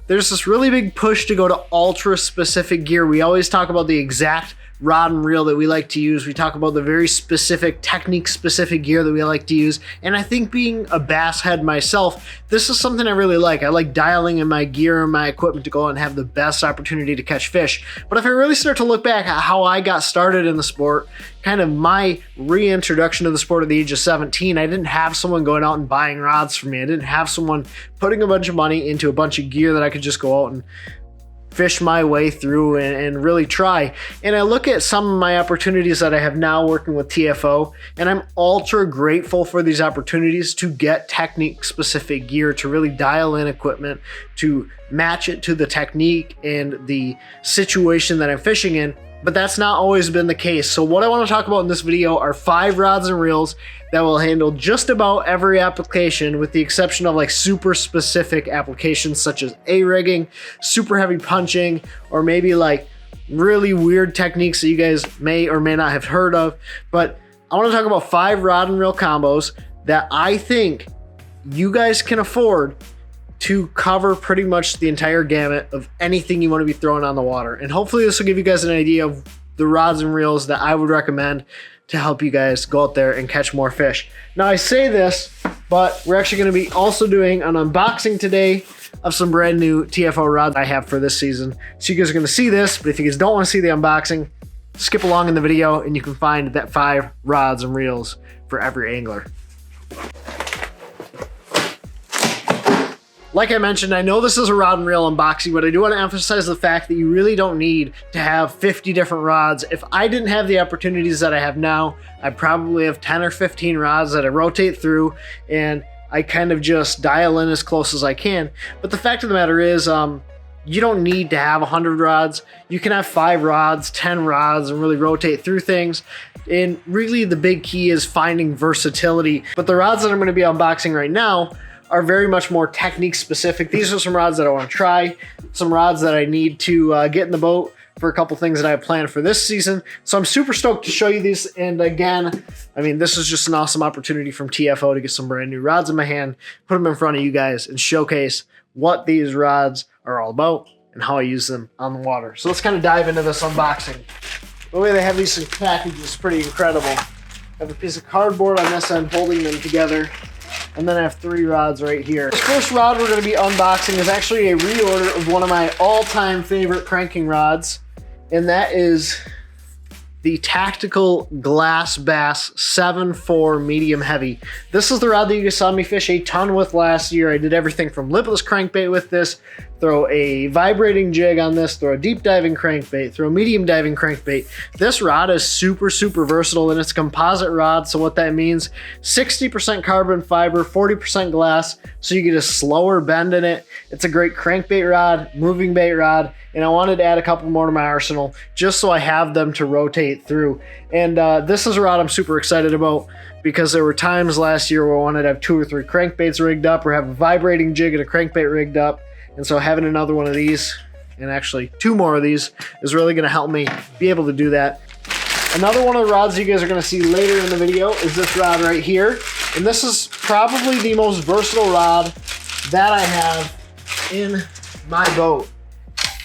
there's this really big push to go to ultra specific gear. We always talk about the exact rod and reel that we like to use. We talk about the very specific technique specific gear that we like to use. And I think being a bass head myself, this is something I really like. I like dialing in my gear and my equipment to go out and have the best opportunity to catch fish. But if I really start to look back at how I got started in the sport, kind of my reintroduction to the sport at the age of 17, I didn't have someone going out and buying rods for me. I didn't have someone putting a bunch of money into a bunch of gear that I could just go out and fish my way through and really try. And I look at some of my opportunities that I have now working with TFO, and I'm ultra grateful for these opportunities to get technique specific gear, to really dial in equipment, to match it to the technique and the situation that I'm fishing in. But that's not always been the case. So what I want to talk about in this video are 5 rods and reels that will handle just about every application, with the exception of like super specific applications such as A-rigging, super heavy punching, or maybe like really weird techniques that you guys may or may not have heard of. But I want to talk about 5 rod and reel combos that I think you guys can afford to cover pretty much the entire gamut of anything you want to be throwing on the water. And hopefully this will give you guys an idea of the rods and reels that I would recommend to help you guys go out there and catch more fish. Now I say this, but we're actually going to be also doing an unboxing today of some brand new TFO rods I have for this season. So you guys are going to see this, but if you guys don't want to see the unboxing, skip along in the video and you can find that 5 rods and reels for every angler. Like I mentioned, I know this is a rod and reel unboxing, but I do want to emphasize the fact that you really don't need to have 50 different rods. If I didn't have the opportunities that I have now, I probably have 10 or 15 rods that I rotate through and I kind of just dial in as close as I can. But the fact of the matter is, you don't need to have 100 rods. You can have 5 rods, 10 rods, and really rotate through things. And really the big key is finding versatility. But the rods that I'm going to be unboxing right now are very much more technique specific. These are some rods that I want to try, some rods that I need to get in the boat for a couple things that I have planned for this season. So I'm super stoked to show you these. And again, I mean, this is just an awesome opportunity from TFO to get some brand new rods in my hand, put them in front of you guys and showcase what these rods are all about and how I use them on the water. So let's kind of dive into this unboxing. The way they have these packages is pretty incredible. I have a piece of cardboard on this end holding them together. And then I have 3 rods right here. The first rod we're going to be unboxing is actually a reorder of one of my all-time favorite cranking rods, and that is the Tactical Glass Bass 7.4 medium heavy. This is the rod that you guys saw me fish a ton with last year. I did everything from lipless crankbait with this, throw a vibrating jig on this, throw a deep diving crankbait, throw a medium diving crankbait. This rod is super versatile, and it's a composite rod. So what that means, 60% carbon fiber, 40% glass, so you get a slower bend in it. It's a great crankbait rod, moving bait rod, and I wanted to add a couple more to my arsenal just so I have them to rotate through. And this is a rod I'm super excited about, because there were times last year where I wanted to have 2 or 3 crankbaits rigged up or have a vibrating jig and a crankbait rigged up. And so having another one of these, and actually 2 more of these, is really going to help me be able to do that. Another one of the rods you guys are going to see later in the video is this rod right here. And this is probably the most versatile rod that I have in my boat.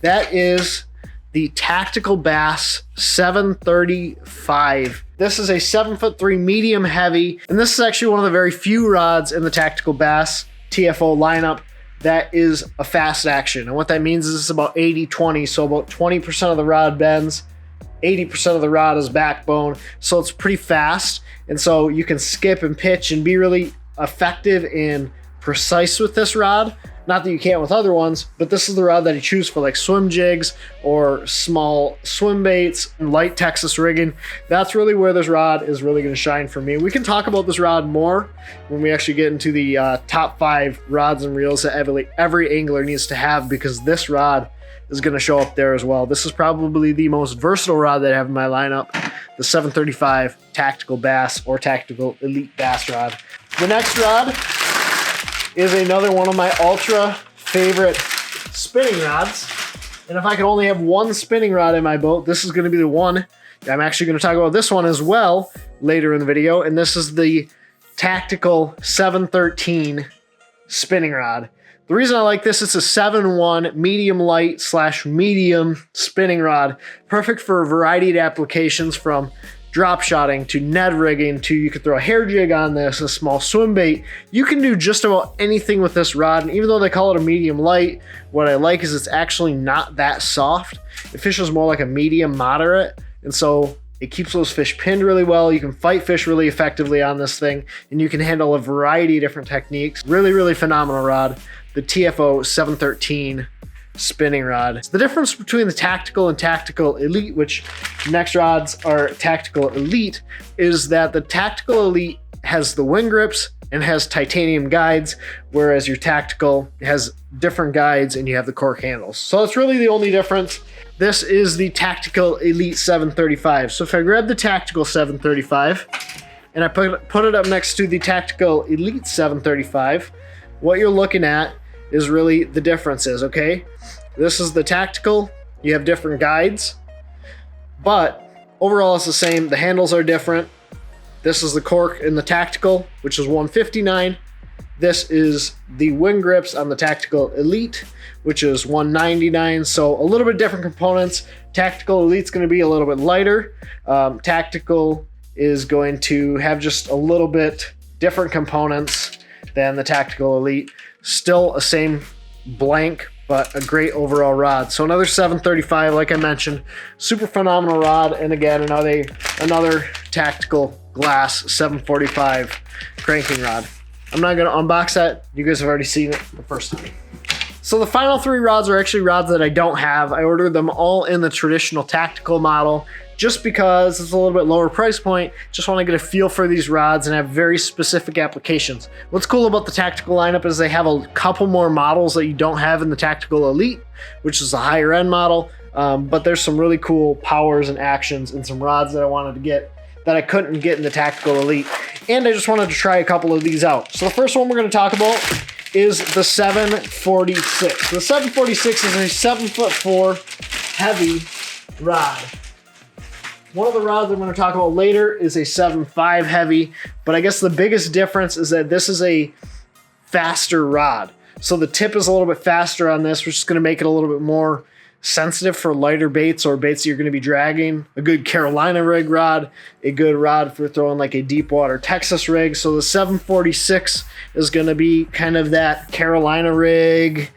That is the Tactical Bass 735. This is a 7'3" medium heavy, and this is actually one of the very few rods in the Tactical Bass TFO lineup that is a fast action. And what that means is it's about 80-20, so about 20% of the rod bends, 80% of the rod is backbone, so it's pretty fast. And so you can skip and pitch and be really effective and precise with this rod. Not that you can't with other ones, but this is the rod that I choose for like swim jigs or small swim baits and light Texas rigging. That's really where this rod is really going to shine for me. We can talk about this rod more when we actually get into the top 5 rods and reels that every angler needs to have, because this rod is going to show up there as well. This is probably the most versatile rod that I have in my lineup, the 735 Tactical Bass or Tactical Elite Bass rod. The next rod is another one of my ultra favorite spinning rods. And if I could only have one spinning rod in my boat, this is going to be the one. I'm actually going to talk about this one as well later in the video. And this is the Tactical 713 spinning rod. The reason I like this, it's a 7-1 medium light / medium spinning rod. Perfect for a variety of applications, from drop shotting to Ned rigging to you could throw a hair jig on this, a small swim bait. You can do just about anything with this rod. And even though they call it a medium light, what I like is it's actually not that soft. It fishes more like a medium moderate. And so it keeps those fish pinned really well. You can fight fish really effectively on this thing, and you can handle a variety of different techniques. Really, really phenomenal rod. The TFO 713 spinning rod. The difference between the Tactical and Tactical Elite, which next rods are Tactical Elite, is that the Tactical Elite has the wing grips and has titanium guides, whereas your Tactical has different guides and you have the cork handles. So that's really the only difference. This is the Tactical Elite 735. So if I grab the Tactical 735 and I put it up next to the Tactical Elite 735, what you're looking at is really the differences, okay? This is the Tactical. You have different guides, but overall it's the same. The handles are different. This is the cork in the Tactical, which is 159. This is the wing grips on the Tactical Elite, which is 199. So a little bit different components. Tactical Elite's going to be a little bit lighter. Tactical is going to have just a little bit different components than the Tactical Elite. Still a same blank, but a great overall rod. So another 735, like I mentioned, super phenomenal rod. And again, another Tactical Glass 745 cranking rod. I'm not going to unbox that. You guys have already seen it the first time. So the final 3 rods are actually rods that I don't have. I ordered them all in the traditional Tactical model just because it's a little bit lower price point. Just want to get a feel for these rods and have very specific applications. What's cool about the Tactical lineup is they have a couple more models that you don't have in the Tactical Elite, which is a higher end model. But there's some really cool powers and actions and some rods that I wanted to get that I couldn't get in the Tactical Elite. And I just wanted to try a couple of these out. So the first one we're going to talk about is the 746. The 746 is a 7'4" heavy rod. One of the rods I'm going to talk about later is a 7'5" heavy, but I guess the biggest difference is that this is a faster rod. So the tip is a little bit faster on this, which is going to make it a little bit more sensitive for lighter baits or baits that you're going to be dragging. A good Carolina rig rod, a good rod for throwing like a deep water Texas rig. So the 746 is going to be kind of that Carolina rig,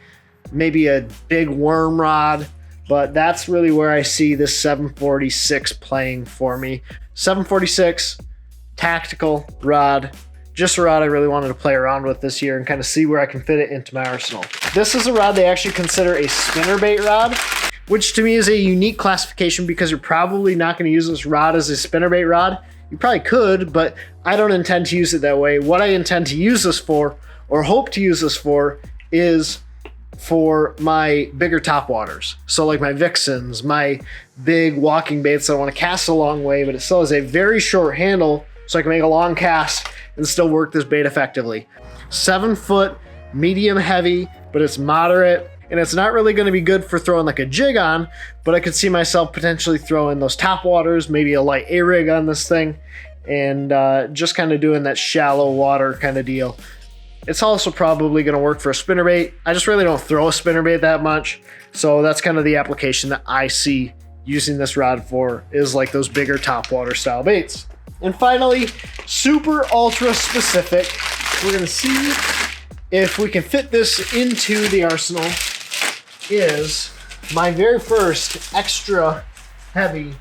maybe a big worm rod, but that's really where I see this 746 playing for me. 746 Tactical rod. Just a rod I really wanted to play around with this year and kind of see where I can fit it into my arsenal. This is a rod they actually consider a spinnerbait rod, which to me is a unique classification because you're probably not going to use this rod as a spinnerbait rod. You probably could, but I don't intend to use it that way. What I intend to use this for, or hope to use this for, is for my bigger topwaters. So like my Vixens, my big walking baits that I want to cast a long way, but it still has a very short handle so I can make a long cast and still work this bait effectively. 7 foot, medium heavy, but it's moderate, and it's not really going to be good for throwing like a jig on, but I could see myself potentially throwing those top waters, maybe a light A-rig on this thing, and just kind of doing that shallow water kind of deal. It's also probably going to work for a spinnerbait. I just really don't throw a spinnerbait that much, so that's kind of the application that I see using this rod for, is like those bigger top water style baits. And finally, super ultra specific, we're going to see if we can fit this into the arsenal, is my very first extra heavy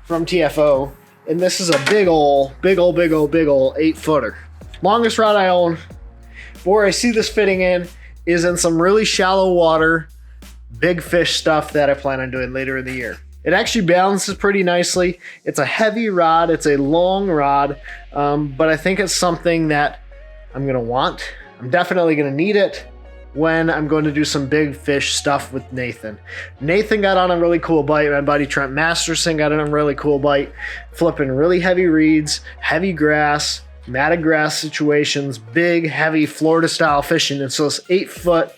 from TFO. And this is a big ol' 8-footer. Longest rod I own. Where I see this fitting in is in some really shallow water, big fish stuff that I plan on doing later in the year. It actually balances pretty nicely. It's a heavy rod, it's a long rod, but I think it's something that I'm gonna want. I'm definitely gonna need it when I'm going to do some big fish stuff with Nathan. Nathan got on a really cool bite. My buddy Trent Masterson got on a really cool bite, flipping really heavy reeds, heavy grass, matted grass situations, big, heavy Florida style fishing. And so this 8-foot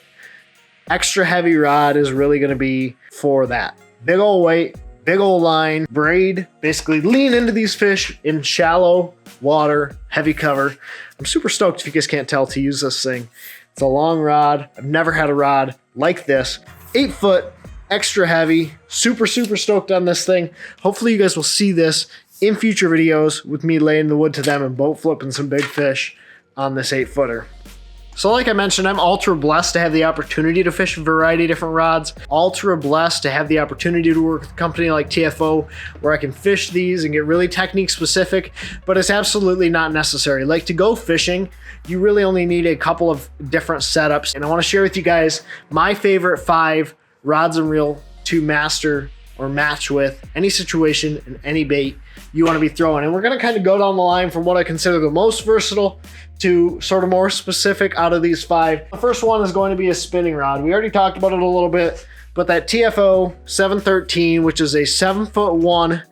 extra heavy rod is really gonna be for that. Big old weight, big old line, braid, basically lean into these fish in shallow water, heavy cover. I'm super stoked, if you guys can't tell, to use this thing. It's a long rod. I've never had a rod like this. 8 foot, extra heavy, super stoked on this thing. Hopefully you guys will see this in future videos with me laying the wood to them and boat flipping some big fish on this 8 footer. So like I mentioned, I'm ultra blessed to have the opportunity to fish a variety of different rods. Ultra blessed to have the opportunity to work with a company like TFO where I can fish these and get really technique specific, but it's absolutely not necessary. Like, to go fishing, you really only need a couple of different setups. And I want to share with you guys my favorite 5 rods and reel to master or match with any situation and any bait you want to be throwing. And we're going to kind of go down the line from what I consider the most versatile to sort of more specific out of these 5. The first one is going to be a spinning rod. We already talked about it a little bit, but that TFO 713, which is a 7'1"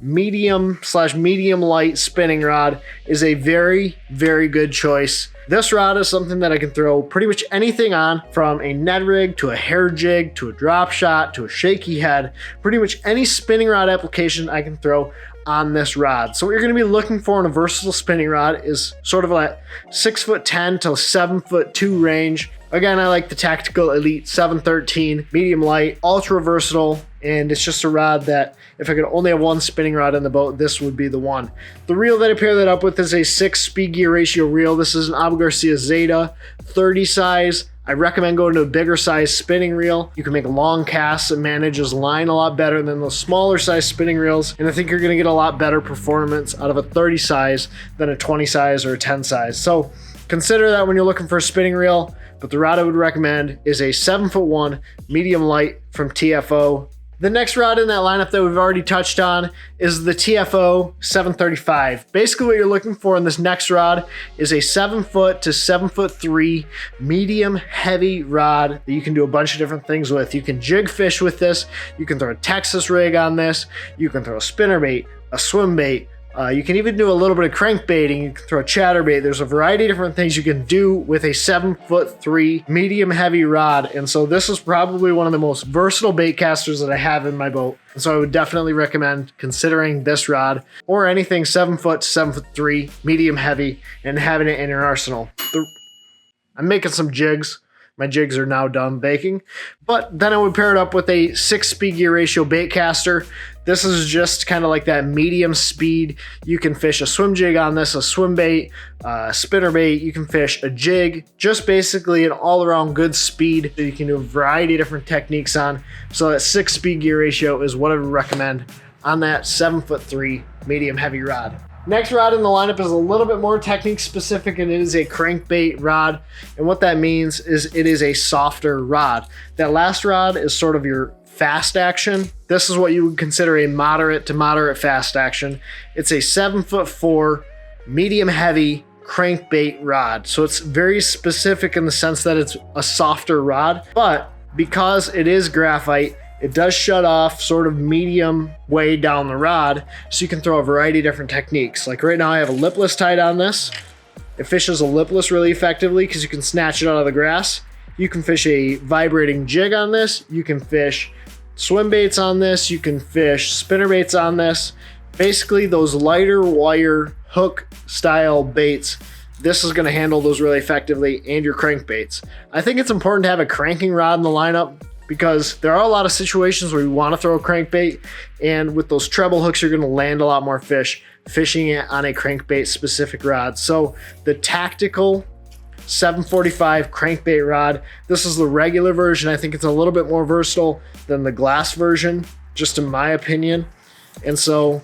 medium light spinning rod, is a very good choice. This rod is something that I can throw pretty much anything on, from a Ned rig to a hair jig to a drop shot to a shaky head. Pretty much any spinning rod application I can throw on this rod. So what you're going to be looking for in a versatile spinning rod is sort of that 6'10" to 7'2" range. Again, I like the Tactical Elite 713, medium light, ultra versatile, and it's just a rod that if I could only have one spinning rod in the boat, this would be the one. The reel that I pair that up with is a 6 speed gear ratio reel. This is an Abu Garcia Zeta 30 size. I recommend going to a bigger size spinning reel. You can make long casts and manages line a lot better than those smaller size spinning reels. And I think you're gonna get a lot better performance out of a 30 size than a 20 size or a 10 size. So consider that when you're looking for a spinning reel. But the rod I would recommend is a 7'1" medium light from TFO. The next rod in that lineup that we've already touched on is the TFO 735. Basically what you're looking for in this next rod is a 7 foot to 7'3" medium heavy rod that you can do a bunch of different things with. You can jig fish with this. You can throw a Texas rig on this. You can throw a spinnerbait, a swim bait. You can even do a little bit of crankbaiting. You can throw a chatterbait. There's a variety of different things you can do with a 7'3" medium heavy rod. And so this is probably one of the most versatile bait casters that I have in my boat. And so I would definitely recommend considering this rod or anything 7 foot to 7'3" medium heavy and having it in your arsenal. I'm making some jigs. My jigs are now done baking, but then I would pair it up with a 6 speed gear ratio bait caster. This is just kind of like that medium speed. You can fish a swim jig on this, a swim bait, spinner bait. You can fish a jig, just basically an all around good speed that you can do a variety of different techniques on. So that 6 speed gear ratio is what I would recommend on that 7'3" medium heavy rod. Next rod in the lineup is a little bit more technique specific, and it is a crankbait rod. And what that means is it is a softer rod. That last rod is sort of your fast action. This is what you would consider a moderate to moderate fast action. It's a 7'4" medium heavy crankbait rod. So it's very specific in the sense that it's a softer rod, but because it is graphite, it does shut off sort of medium way down the rod, so you can throw a variety of different techniques. Like right now I have a lipless tied on this. It fishes a lipless really effectively because you can snatch it out of the grass. You can fish a vibrating jig on this. You can fish swim baits on this. You can fish spinner baits on this. Basically those lighter wire hook style baits, this is going to handle those really effectively, and your crankbaits. I think it's important to have a cranking rod in the lineup, because there are a lot of situations where you want to throw a crankbait, and with those treble hooks, you're going to land a lot more fish fishing it on a crankbait specific rod. So the Tactical 745 crankbait rod, this is the regular version. I think it's a little bit more versatile than the glass version, just in my opinion. And so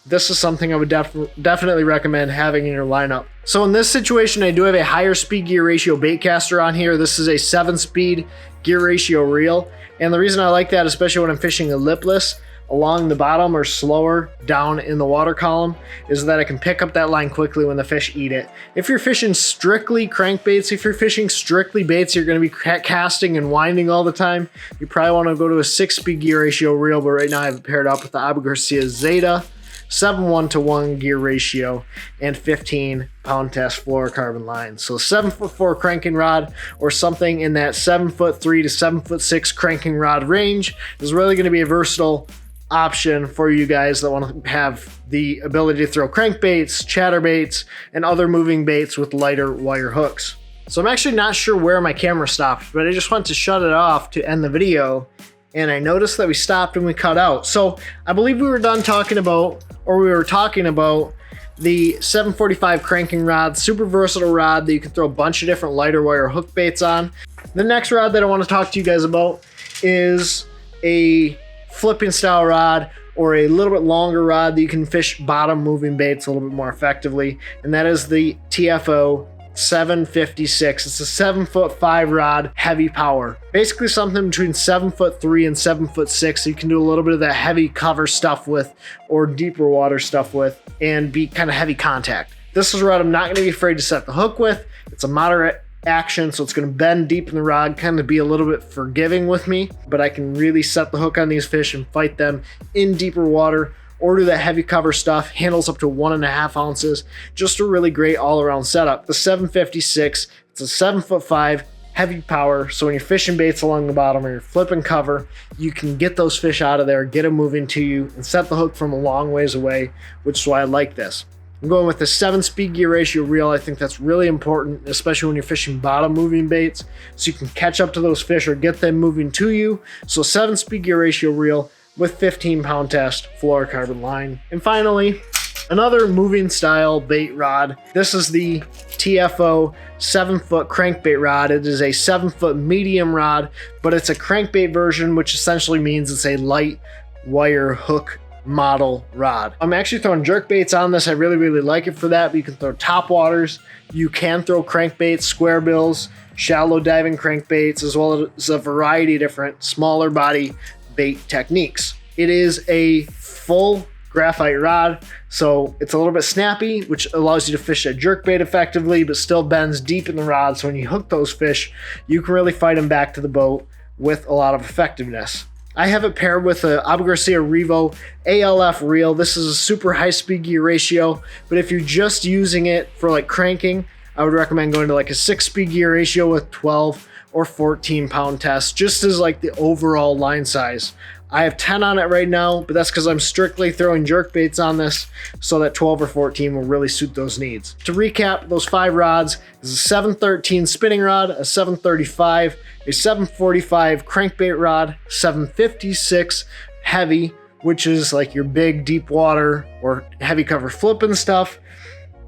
this is something I would definitely recommend having in your lineup. So in this situation, I do have a higher speed gear ratio bait caster on here. This is a 7 speed gear ratio reel. And the reason I like that, especially when I'm fishing a lipless along the bottom or slower down in the water column, is that I can pick up that line quickly when the fish eat it. If you're fishing strictly crankbaits, if you're fishing strictly baits, you're going to be casting and winding all the time. You probably want to go to a 6 speed gear ratio reel, but right now I have it paired up with the Abu Garcia Zeta 7:1 gear ratio and 15 pound test fluorocarbon line. So 7'4" cranking rod or something in that 7'3" to 7'6" cranking rod range is really going to be a versatile option for you guys that want to have the ability to throw crankbaits, chatterbaits, and other moving baits with lighter wire hooks. So I'm actually not sure where my camera stopped, but I just went to shut it off to end the video, and I noticed that we stopped and we cut out. So I believe we were done talking about, or we were talking about the 745 cranking rod, super versatile rod that you can throw a bunch of different lighter wire hook baits on. The next rod that I want to talk to you guys about is a flipping style rod, or a little bit longer rod that you can fish bottom moving baits a little bit more effectively, and that is the TFO 756. It's a 7'5" rod, heavy power. Basically something between 7'3" and 7'6". So you can do a little bit of that heavy cover stuff with, or deeper water stuff with, and be kind of heavy contact. This is a rod I'm not going to be afraid to set the hook with. It's a moderate action, so it's going to bend deep in the rod, kind of be a little bit forgiving with me, but I can really set the hook on these fish and fight them in deeper water, or do that heavy cover stuff. Handles up to 1.5 ounces. Just a really great all-around setup. The 756, it's a 7'5", heavy power, so when you're fishing baits along the bottom or you're flipping cover, you can get those fish out of there, get them moving to you, and set the hook from a long ways away, which is why I like this. I'm going with the 7 speed gear ratio reel. I think that's really important, especially when you're fishing bottom moving baits, so you can catch up to those fish or get them moving to you. So 7 speed gear ratio reel with 15-pound test fluorocarbon line. And finally, another moving style bait rod. This is the TFO 7-foot crankbait rod. It is a 7-foot medium rod, but it's a crankbait version, which essentially means it's a light wire hook model rod. I'm actually throwing jerk baits on this. I really like it for that, but you can throw top waters, you can throw crankbaits, square bills, shallow diving crankbaits, as well as a variety of different smaller body bait techniques. It is a full graphite rod, so it's a little bit snappy, which allows you to fish a jerk bait effectively, but still bends deep in the rod, so when you hook those fish, you can really fight them back to the boat with a lot of effectiveness. I have it paired with a Abu Garcia Revo ALF reel. This is a super high speed gear ratio, but if you're just using it for like cranking, I would recommend going to like a 6 speed gear ratio with 12 or 14-pound test, just as like the overall line size. I have 10 on it right now, but that's because I'm strictly throwing jerk baits on this, so that 12 or 14 will really suit those needs. To recap, those 5 rods is a 713 spinning rod, a 735, a 745 crankbait rod, 756 heavy, which is like your big deep water or heavy cover flipping stuff,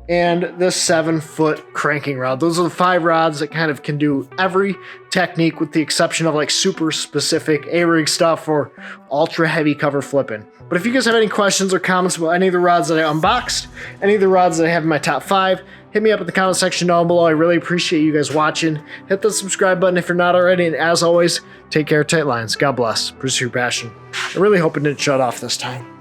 and the 7-foot cranking rod. Those are the 5 rods that kind of can do every technique, with the exception of like super specific A-rig stuff or ultra heavy cover flipping. But if you guys have any questions or comments about any of the rods that I unboxed, any of the rods that I have in my top 5, hit me up in the comment section down below. I really appreciate you guys watching. Hit the subscribe button if you're not already, and as always, take care, tight lines. God bless. Pursue your passion. I really hope it didn't shut off this time.